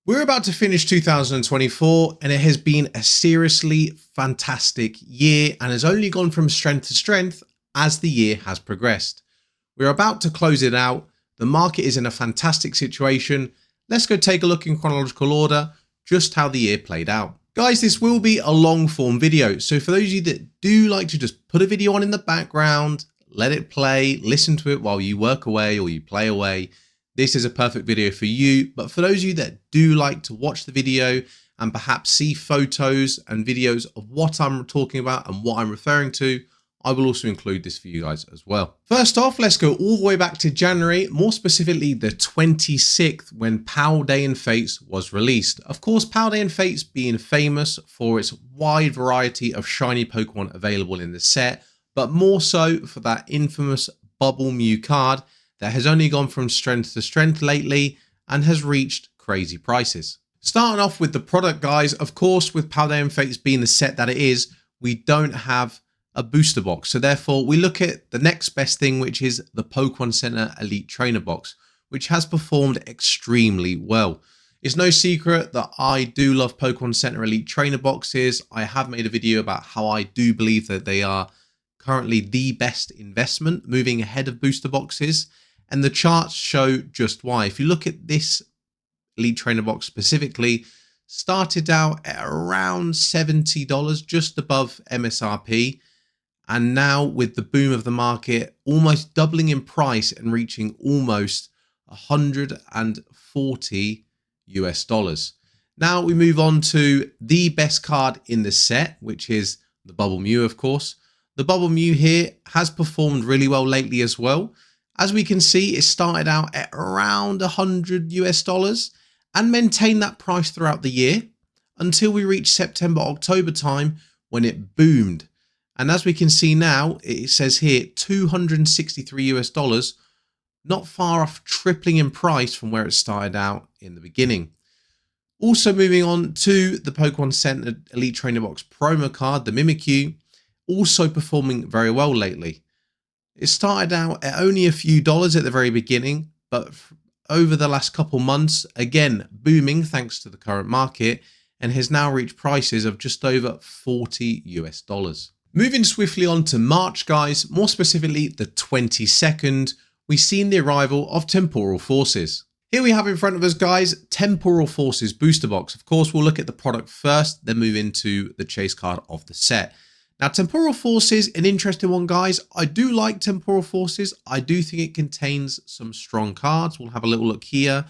We're about to finish 2024 and it has been a seriously fantastic year and has only gone from strength to strength as the year has progressed. We're about to close it out. The market is in a fantastic situation. Let's go take a look in chronological order just how the year played out. Guys, this will be a long form video. So for those of you that do like to just put a video on in the background, let it play, listen to it while you work away or you play away, this is a perfect video for you. But for those of you that do like to watch the video and perhaps see photos and videos of what I'm talking about and what I'm referring to, I will also include this for you guys as well. First off, let's go all the way back to January, more specifically the 26th, when Paldean Fates was released. Of course, Paldean Fates being famous for its wide variety of shiny Pokemon available in the set, but more so for that infamous Bubble Mew card that has only gone from strength to strength lately and has reached crazy prices. Starting off with the product, guys, of course, with Paldean Fates being the set that it is, we don't have a booster box. So therefore, we look at the next best thing, which is the Pokemon Center Elite Trainer box, which has performed extremely well. It's no secret that I do love Pokemon Center Elite Trainer boxes. I have made a video about how I do believe that they are currently the best investment moving ahead of booster boxes. And the charts show just why. If you look at this Elite Trainer box specifically, started out at around $70, just above MSRP. And now with the boom of the market, almost doubling in price and reaching almost $140 US. Now we move on to the best card in the set, which is the Bubble Mew, of course. The Bubble Mew here has performed really well lately as well. As we can see, it started out at around $100 US and maintained that price throughout the year until we reached September, October time when it boomed. And as we can see now, it says here $263 US, not far off tripling in price from where it started out in the beginning. Also moving on to the Pokemon Center Elite Trainer Box promo card, the Mimikyu, also performing very well lately. It started out at only a few dollars at the very beginning, but over the last couple months, again, booming thanks to the current market, and has now reached prices of just over $40 US. Moving swiftly on to March, guys, more specifically the 22nd, we've seen the arrival of Temporal Forces. Here we have in front of us, guys, Temporal Forces booster box. Of course, we'll look at the product first, then move into the chase card of the set. Now, Temporal Forces, an interesting one, guys. I do like Temporal Forces. I do think it contains some strong cards. We'll have a little look here.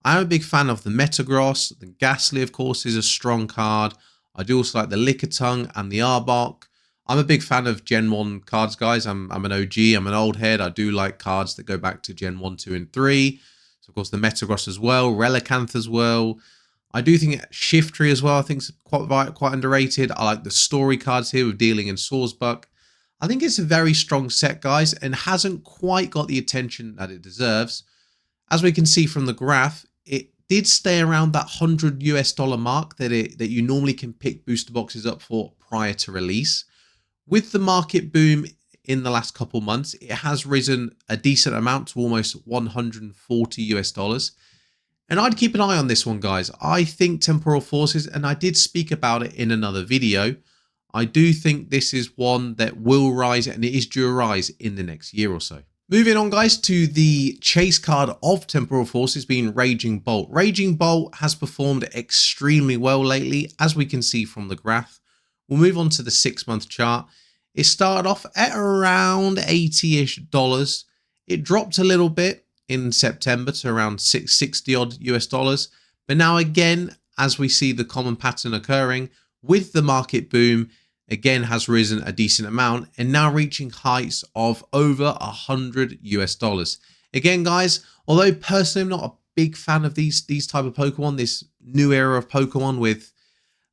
I'm a big fan of the Metagross. The Ghastly, of course, is a strong card. I do also like the Lickitung and the Arbok. I'm a big fan of Gen 1 cards, guys. I'm an OG. I'm an old head. I do like cards that go back to Gen 1, 2, and 3. So, of course, the Metagross as well. Relicanth as well. I do think Shiftry as well, I think is quite underrated. I like the story cards here with Dealing and Sawsbuck. I think it's a very strong set, guys, and hasn't quite got the attention that it deserves. As we can see from the graph, it did stay around that $100 US mark that you normally can pick booster boxes up for prior to release. With the market boom in the last couple months, it has risen a decent amount to almost $140 US. And I'd keep an eye on this one, guys. I think Temporal Forces, and I did speak about it in another video, I do think this is one that will rise, and it is due to rise in the next year or so. Moving on, guys, to the chase card of Temporal Forces being Raging Bolt. Raging Bolt has performed extremely well lately, as we can see from the graph. We'll move on to the 6-month chart. It started off at around $80-ish. It dropped a little bit in September to around $60 odd US. But now again, as we see the common pattern occurring with the market boom, again has risen a decent amount and now reaching heights of over $100 US. Again, guys, although personally I'm not a big fan of these type of Pokemon, this new era of Pokemon with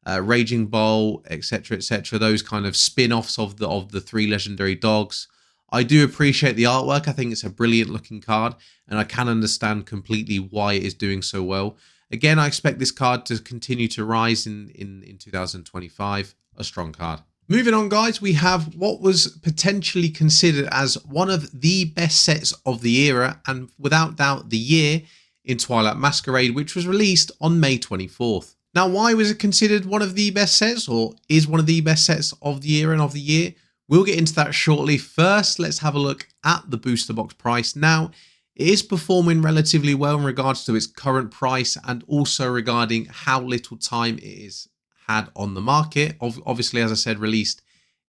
Raging Bolt, etc., those kind of spin-offs of the 3 legendary dogs, I do appreciate the artwork. I think it's a brilliant looking card, and I can understand completely why it is doing so well. Again, I expect this card to continue to rise in 2025. A strong card. Moving on, guys, we have what was potentially considered as one of the best sets of the era, and without doubt the year, in Twilight Masquerade, which was released on May 24th. Now, why was it considered one of the best sets, or is one of the best sets of the year and of the year? We'll get into that shortly. First, let's have a look at the booster box price. Now, it is performing relatively well in regards to its current price and also regarding how little time it is had on the market. Obviously, as I said, released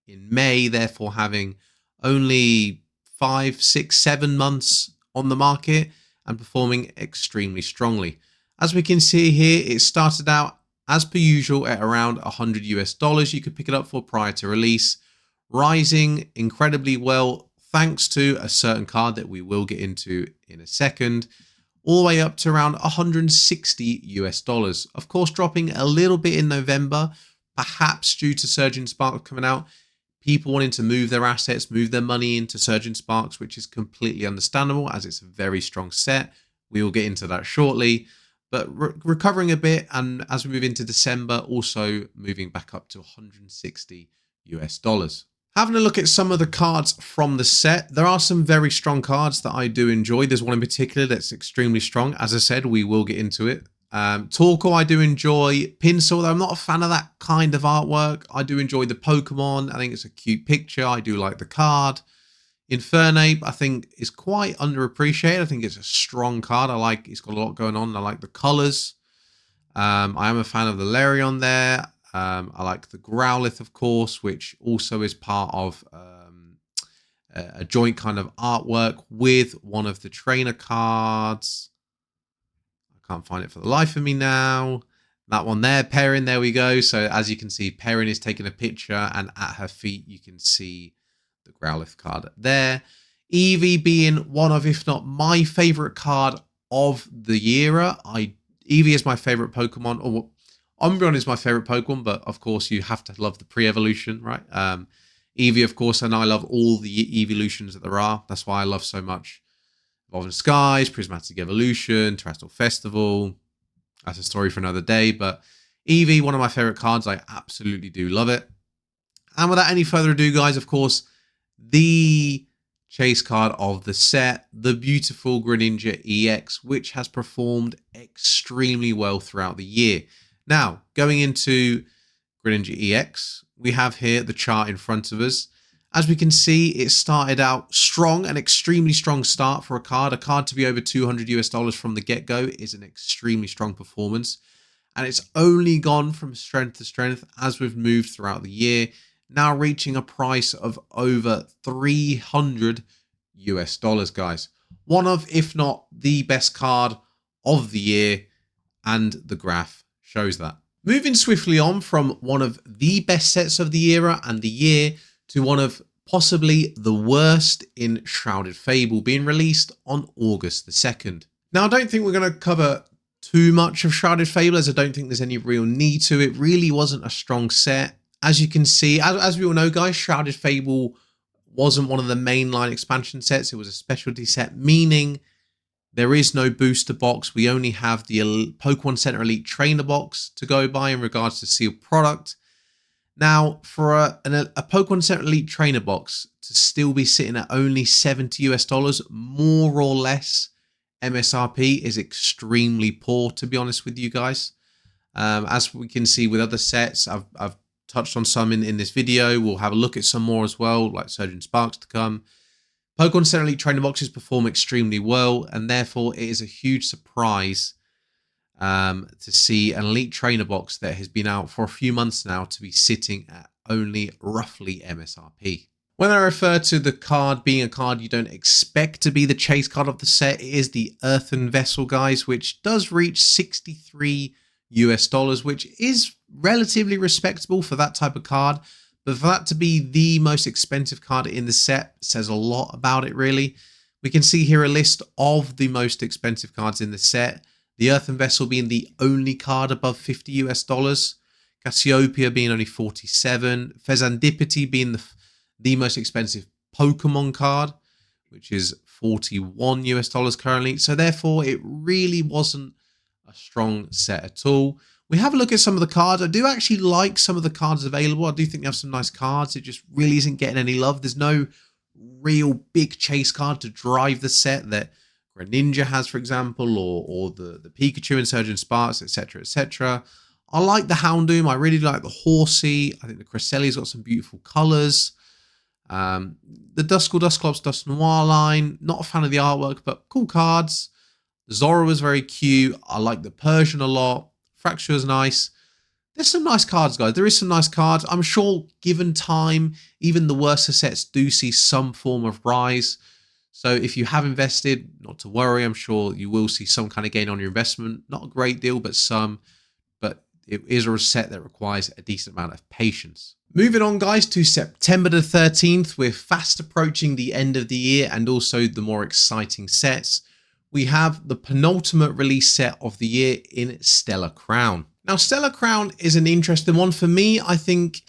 in May, therefore having only 5, 6, 7 months on the market and performing extremely strongly. As we can see here, it started out as per usual at around $100 you could pick it up for prior to release, rising incredibly well thanks to a certain card that we will get into in a second, all the way up to around $160. Of course, dropping a little bit in November, perhaps due to Surging Sparks coming out, people wanting to move their assets, move their money into Surging Sparks, which is completely understandable as it's a very strong set. We will get into that shortly. But recovering a bit, and as we move into December, also moving back up to $160. Having a look at some of the cards from the set, there are some very strong cards that I do enjoy. There's one in particular that's extremely strong. As I said, we will get into it. Torkoal I do enjoy. Pinsir, though I'm not a fan of that kind of artwork. I do enjoy the Pokemon. I think it's a cute picture. I do like the card. Infernape, I think, is quite underappreciated. I think it's a strong card. I like it's got a lot going on. I like the colors. I am a fan of the Larion there. I like the Growlithe, of course, which also is part of a joint kind of artwork with one of the trainer cards. I can't find it for the life of me now. That one there, Perrin, there we go. So as you can see, Perrin is taking a picture, and at her feet you can see the Growlithe card there. Eevee being one of, if not my favorite card of the era. Eevee is my favorite Pokemon, or Umbreon is my favorite Pokemon, but of course you have to love the pre-evolution, right? Eevee, of course, and I love all the evolutions that there are. That's why I love so much Evolving Skies, Prismatic Evolution, Terrestrial Festival. That's a story for another day, but Eevee, one of my favorite cards. I absolutely do love it. And without any further ado, guys, of course, the chase card of the set, the beautiful Greninja EX, which has performed extremely well throughout the year. Now, going into Greninja EX, we have here the chart in front of us. As we can see, it started out strong, an extremely strong start for a card. A card to be over $200 from the get-go is an extremely strong performance. And it's only gone from strength to strength as we've moved throughout the year, now reaching a price of over $300, guys. One of, if not the best card of the year, and the graph shows that. Moving swiftly on from one of the best sets of the era and the year to one of possibly the worst in Shrouded Fable, being released on August the 2nd. Now, I don't think we're going to cover too much of Shrouded Fable, as I don't think there's any real need to. It really wasn't a strong set. As you can see, as we all know, guys, Shrouded Fable wasn't one of the mainline expansion sets. It was a specialty set, meaning there is no booster box. We only have the Pokemon Center Elite Trainer box to go by in regards to sealed product. Now, for a Pokemon Center Elite Trainer box to still be sitting at only $70, more or less MSRP, is extremely poor, to be honest with you guys. As we can see with other sets, I've touched on some in this video. We'll have a look at some more as well, like Surging Sparks to come. Pokemon Center Elite Trainer boxes perform extremely well, and therefore it is a huge surprise to see an Elite Trainer box that has been out for a few months now to be sitting at only roughly MSRP. When I refer to the card being a card you don't expect to be the chase card of the set, it is the Earthen Vessel, guys, which does reach $63, which is relatively respectable for that type of card. But for that to be the most expensive card in the set says a lot about it, really. We can see here a list of the most expensive cards in the set. The Earthen Vessel being the only card above $50. Cassiopeia being only 47. Fezandipiti being the most expensive Pokemon card, which is $41 currently. So therefore, it really wasn't a strong set at all. We have a look at some of the cards. I do actually like some of the cards available. I do think they have some nice cards. It just really isn't getting any love. There's no real big chase card to drive the set that Greninja has, for example, or the Pikachu and Surgeon Sparks, etc., etc. I like the Houndoom. I really like the Horsey. I think the Cresselli's got some beautiful colours. The Duskull Dusclops Dust Noir line, not a fan of the artwork, but cool cards. The Zora was very cute. I like the Persian a lot. Fracture is nice. There's some nice cards, guys. There is some nice cards. I'm sure, given time, even the worst sets do see some form of rise. So if you have invested, not to worry. I'm sure you will see some kind of gain on your investment. Not a great deal, but some. But it is a set that requires a decent amount of patience. Moving on, guys, to September the 13th. We're fast approaching the end of the year and also the more exciting sets. We have the penultimate release set of the year in Stellar Crown. Now, Stellar Crown is an interesting one. For me, I think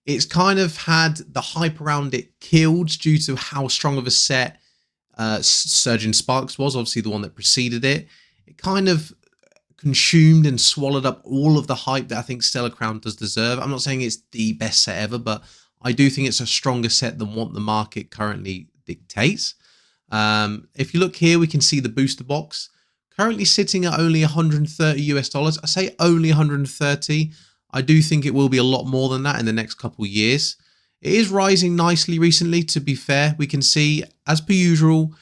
it's kind of had the hype around it killed due to how strong of a set Surgeon Sparks was, obviously the one that preceded it. It kind of consumed and swallowed up all of the hype that I think Stellar Crown does deserve. I'm not saying it's the best set ever, but I do think it's a stronger set than what the market currently dictates. If you look here, we can see the booster box currently sitting at only $130 US. I say only 130. I do think it will be a lot more than that in the next couple of years. It is rising nicely recently, to be fair. We can see, as per usual,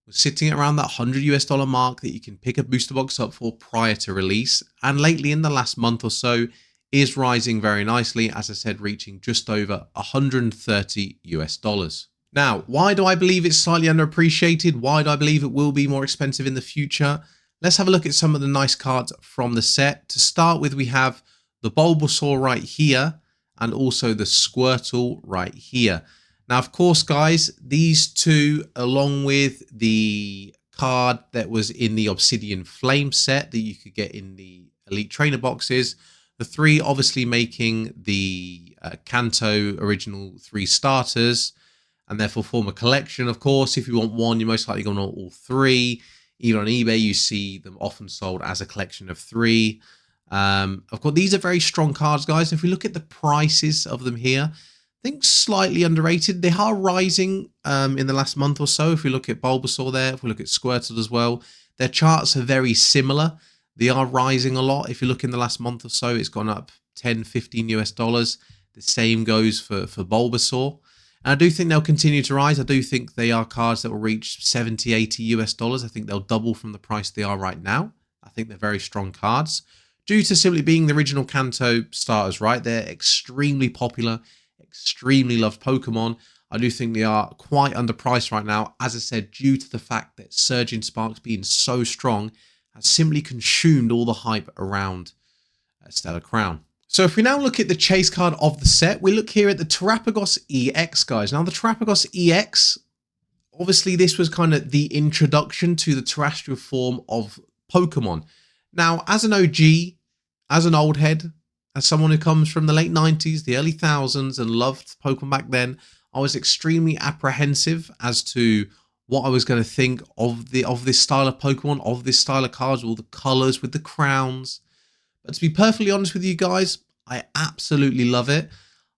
we're sitting at around that $100 US mark that you can pick a booster box up for prior to release. And lately, in the last month or so, is rising very nicely, as I said, reaching just over $130 US. Now, why do I believe it's slightly underappreciated? Why do I believe it will be more expensive in the future? Let's have a look at some of the nice cards from the set. To start with, we have the Bulbasaur right here and also the Squirtle right here. Now, of course, guys, these two, along with the card that was in the Obsidian Flame set that you could get in the Elite Trainer boxes, the three obviously making the Kanto original 3 starters, and therefore form a collection. Of course, if you want one, you're most likely going to want all 3. Even on eBay, you see them often sold as a collection of 3. Of course, these are very strong cards, guys. If we look at the prices of them here, I think slightly underrated. They are rising in the last month or so. If we look at Bulbasaur there, if we look at Squirtle as well, their charts are very similar. They are rising a lot. If you look in the last month or so, it's gone up 10, 15 US dollars. The same goes for Bulbasaur. And I do think they'll continue to rise. I do think they are cards that will reach 70, 80 US dollars. I think they'll double from the price they are right now. I think they're very strong cards due to simply being the original Kanto starters, right? They're extremely popular, extremely loved Pokemon. I do think they are quite underpriced right now, as I said, due to the fact that Surging Sparks being so strong has simply consumed all the hype around Stellar Crown. So if we now look at the chase card of the set, we look here at the Terapagos EX, guys. Now, the Terapagos EX, obviously this was kind of the introduction to the terrestrial form of Pokemon. Now, as an OG, as an old head, as someone who comes from the late 90s, the early thousands, and loved Pokemon back then, I was extremely apprehensive as to what I was going to think of this style of Pokemon, of this style of cards, all the colors with the crowns. But to be perfectly honest with you guys, I absolutely love it.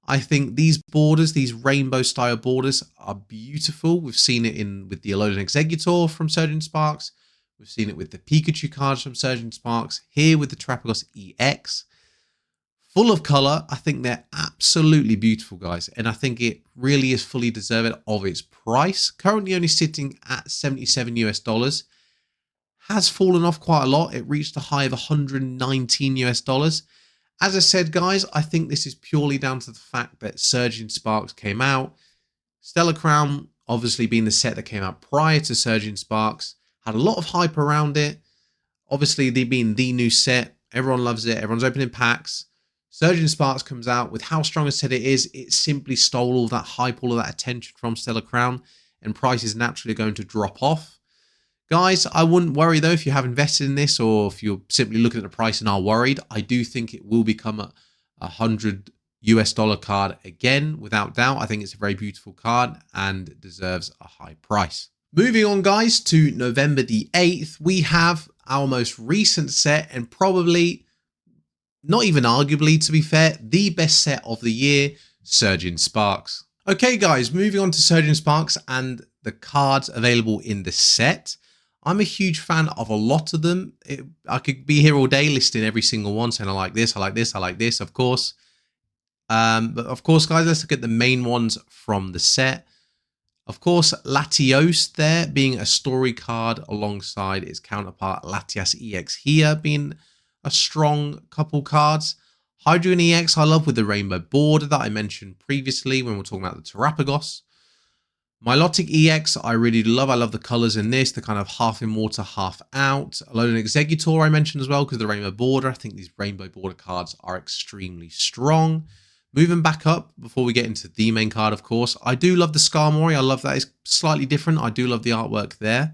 I think these borders, these rainbow style borders, are beautiful. We've seen it with the Alolan Exeggutor from Surging Sparks. We've seen it with the Pikachu cards from Surging Sparks. Here with the Terapagos EX. Full of color. I think they're absolutely beautiful, guys. And I think it really is fully deserving of its price. Currently only sitting at 77 US dollars. Has fallen off quite a lot. It reached a high of 119 US dollars. As I said, guys, I think this is purely down to the fact that Surging Sparks came out. Stellar Crown, obviously being the set that came out prior to Surging Sparks, had a lot of hype around it. Obviously, they being the new set, everyone loves it. Everyone's opening packs. Surging Sparks comes out with how strong a set it is. It simply stole all that hype, all of that attention from Stellar Crown, and price is naturally going to drop off. Guys, I wouldn't worry though if you have invested in this, or if you're simply looking at the price and are worried. I do think it will become a $100 US card again, without doubt. I think it's a very beautiful card and deserves a high price. Moving on, guys, to November the 8th, we have our most recent set, and probably, not even arguably to be fair, the best set of the year, Surging Sparks. Okay, guys, moving on to Surging Sparks and the cards available in the set. I'm a huge fan of a lot of them. I could be here all day listing every single one, saying I like this, I like this, I like this, of course. But of course, guys, let's look at the main ones from the set. Of course, Latios there being a story card alongside its counterpart Latias EX here being a strong couple cards. Hydreigon EX I love with the rainbow border that I mentioned previously when we were talking about the Terapagos. Milotic EX I really love. I love the colours in this. The kind of half in water, half out. Alolan Exeggutor I mentioned as well because of the rainbow border. I think these rainbow border cards are extremely strong. Moving back up before we get into the main card, of course, I do love the Skarmory. I love that it's slightly different. I do love the artwork there.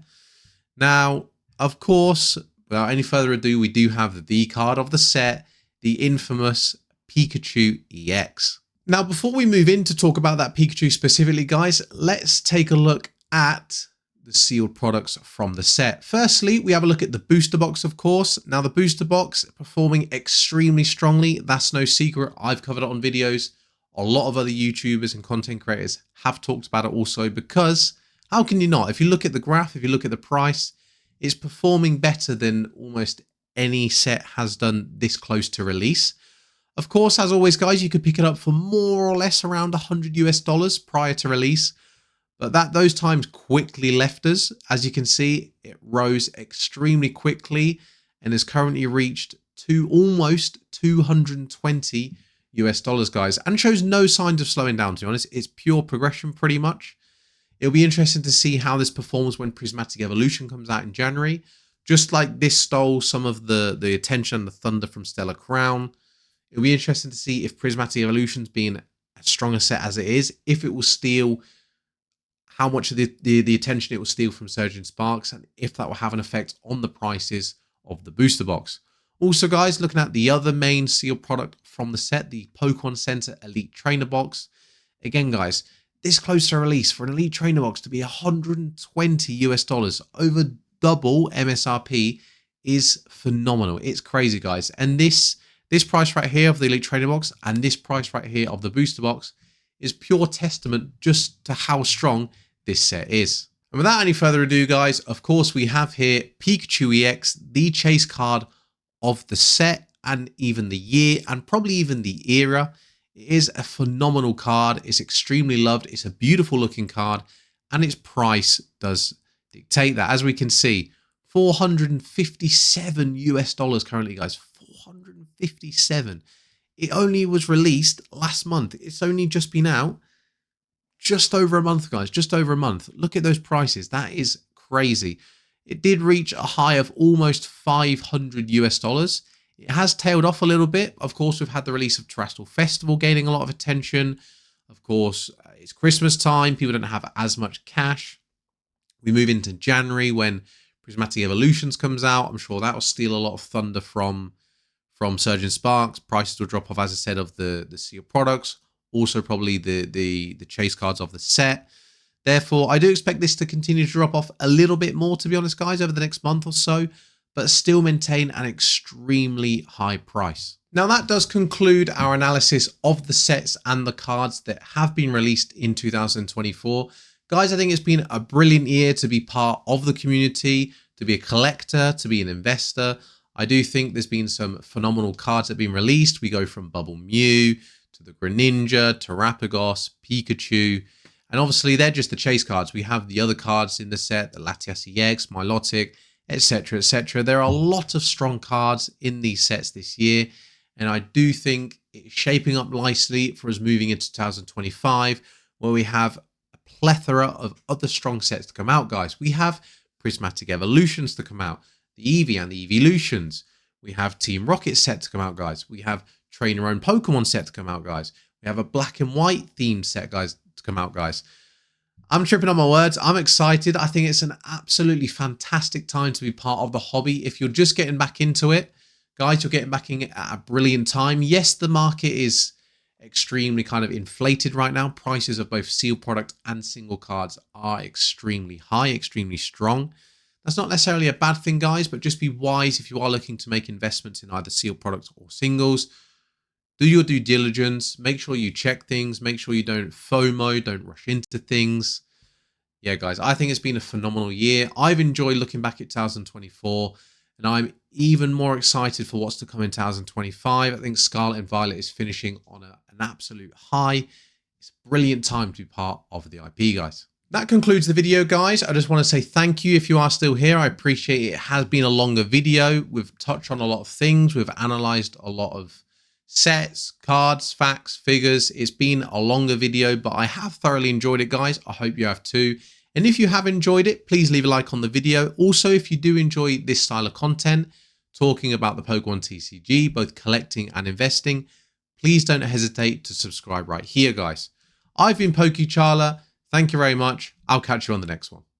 Now, of course, without any further ado, we do have the card of the set, the infamous Pikachu EX. Now, before we move in to talk about that Pikachu specifically, guys, let's take a look at the sealed products from the set. Firstly, we have a look at the booster box, of course. Now, the booster box performing extremely strongly. That's no secret. I've covered it on videos. A lot of other YouTubers and content creators have talked about it also because how can you not? If you look at the graph, if you look at the price, it's performing better than almost any set has done this close to release. Of course, as always, guys, you could pick it up for more or less around $100 prior to release. But those times quickly left us. As you can see, it rose extremely quickly and has currently reached to almost $220, guys, and shows no signs of slowing down, to be honest. It's pure progression pretty much. It'll be interesting to see how this performs when Prismatic Evolution comes out in January. Just like this stole some of the attention and the thunder from Stellar Crown. It'll be interesting to see if Prismatic Evolution's being as strong a set as it is, if it will steal how much of the attention it will steal from Surging Sparks, and if that will have an effect on the prices of the booster box. Also, guys, looking at the other main sealed product from the set, the Pokemon Center Elite Trainer Box. Again, guys, this close to release for an Elite Trainer Box to be $120, over double MSRP, is phenomenal. It's crazy, guys. And this price right here of the Elite Trainer Box and this price right here of the booster box is pure testament just to how strong this set is. And without any further ado, guys, of course, we have here Pikachu EX, the chase card of the set and even the year and probably even the era. It is a phenomenal card. It's extremely loved. It's a beautiful looking card and its price does dictate that. As we can see, $457 currently, guys. 457. It only was released last month. It's only just been out just over a month, guys. Just over a month. Look at those prices. That is crazy. It did reach a high of almost $500. It has tailed off a little bit. Of course, we've had the release of Terrestrial Festival gaining a lot of attention. Of course, it's Christmas time. People don't have as much cash. We move into January when Prismatic Evolutions comes out. I'm sure that will steal a lot of thunder from Surging Sparks. Prices will drop off, as I said, of the sealed products. Also, probably the chase cards of the set. Therefore, I do expect this to continue to drop off a little bit more, to be honest, guys, over the next month or so, but still maintain an extremely high price. Now, that does conclude our analysis of the sets and the cards that have been released in 2024. Guys, I think it's been a brilliant year to be part of the community, to be a collector, to be an investor. I do think there's been some phenomenal cards that have been released. We go from Bubble Mew to the Greninja, Terapagos, Pikachu, and obviously they're just the chase cards. We have the other cards in the set, the Latias EX, Milotic, etc., etc. There are a lot of strong cards in these sets this year, and I do think it's shaping up nicely for us moving into 2025, where we have a plethora of other strong sets to come out, guys. We have Prismatic Evolutions to come out, the Eevee and the Evolutions. We have Team Rocket set to come out, guys. We have Train Your Own Pokemon set to come out, guys. We have a black and white themed set, guys, to come out, guys. I'm tripping on my words. I'm excited. I think it's an absolutely fantastic time to be part of the hobby. If you're just getting back into it, guys, you're getting back in at a brilliant time. Yes, the market is extremely kind of inflated right now. Prices of both sealed product and single cards are extremely high, extremely strong. That's not necessarily a bad thing, guys, but just be wise if you are looking to make investments in either sealed products or singles. Do your due diligence. Make sure you check things. Make sure you don't FOMO, don't rush into things. Yeah, guys, I think it's been a phenomenal year. I've enjoyed looking back at 2024, and I'm even more excited for what's to come in 2025. I think Scarlet and Violet is finishing on an absolute high. It's a brilliant time to be part of the IP, guys. That concludes the video, guys. I just want to say thank you if you are still here. I appreciate it. It has been a longer video. We've touched on a lot of things. We've analyzed a lot of sets, cards, facts, figures. It's been a longer video, but I have thoroughly enjoyed it, guys. I hope you have too. And if you have enjoyed it, please leave a like on the video. Also, if you do enjoy this style of content, talking about the Pokemon TCG, both collecting and investing, please don't hesitate to subscribe right here, guys. I've been Pokecharla. Thank you very much. I'll catch you on the next one.